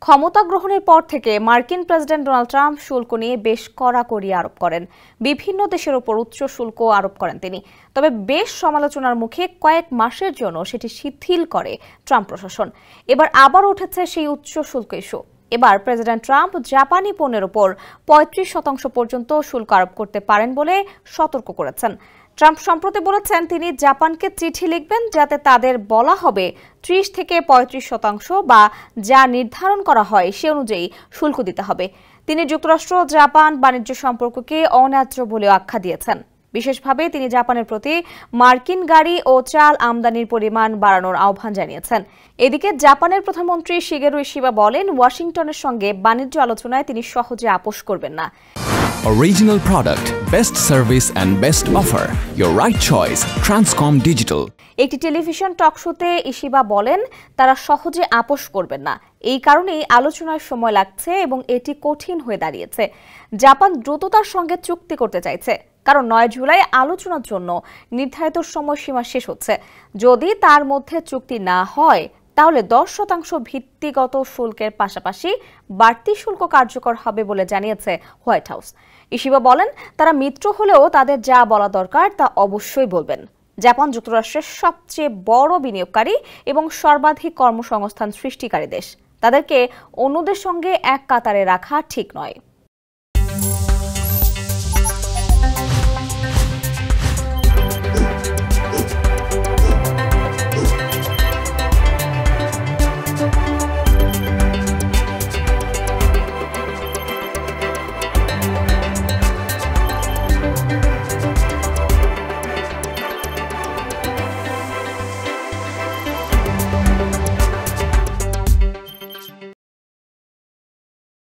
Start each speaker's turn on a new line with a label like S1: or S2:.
S1: ক্ষমতা গ্রহণের পর থেকে মার্কিন প্রেসিডেন্ট ডোনাল্ড ট্রাম্প শুল্ক নিয়ে বেশ কড়াকড়ি আরোপ করেন। বিভিন্ন দেশের ওপর উচ্চ শুল্ক আরোপ করেন তিনি। তবে বেশ সমালোচনার মুখে কয়েক মাসের জন্য সেটি শিথিল করে ট্রাম্প প্রশাসন। এবার আবার উঠেছে সেই উচ্চ শুল্ক ইস্যু। এবার প্রেসিডেন্ট ট্রাম্প জাপানি পণ্যের ওপর ৩৫% পর্যন্ত শুল্ক আরোপ করতে পারেন বলে সতর্ক করেছেন। ট্রাম্প সম্প্রতি বলেছেন তিনি জাপানকে চিঠি লিখবেন যাতে তাদের বলা হবে ৩০ থেকে ৩৫% বা যা নির্ধারণ করা হয় সে অনুযায়ী শুল্ক দিতে হবে। তিনি যুক্তরাষ্ট্র জাপান বাণিজ্য সম্পর্ককে অন্যায্য বলেও আখ্যা দিয়েছেন। বিশেষভাবে তিনি জাপানের প্রতি মার্কিন গাড়ি ও চাল আমদানির পরিমাণ বাড়ানোর আহ্বান জানিয়েছেন। এদিকে জাপানের প্রধানমন্ত্রী শিগেরু ইশিবা বলেন ওয়াশিংটনের সঙ্গে বাণিজ্য আলোচনায় তিনি সহজে আপোষ করবেন না।
S2: Original product, best service and best offer. Your right choice, Transcom Digital.
S1: একটি টেলিভিশন টক শোতে ইশিবা বলেন তারা সহজে আপোষ করবেন না। এই কারণেই আলোচনার সময় লাগছে এবং এটি কঠিন হয়ে দাঁড়িয়েছে। জাপান দ্রুততার সঙ্গে চুক্তি করতে চাইছে, কারণ ৯ জুলাই আলোচনার জন্য নির্ধারিত সময়সীমা শেষ হচ্ছে। যদি তার মধ্যে চুক্তি না হয় তাহলে ১০% ভিত্তিগত শুল্কের পাশাপাশি বাড়তি শুল্ক কার্যকর হবে বলে জানিয়েছে হোয়াইট হাউস। ইশিবা বলেন তারা মিত্র হলেও তাদের যা বলা দরকার তা অবশ্যই বলবেন। জাপান যুক্তরাষ্ট্রের সবচেয়ে বড় বিনিয়োগকারী এবং সর্বাধিক কর্মসংস্থান সৃষ্টিকারী দেশ। তাদেরকে অন্যদের সঙ্গে এক কাতারে রাখা ঠিক নয়।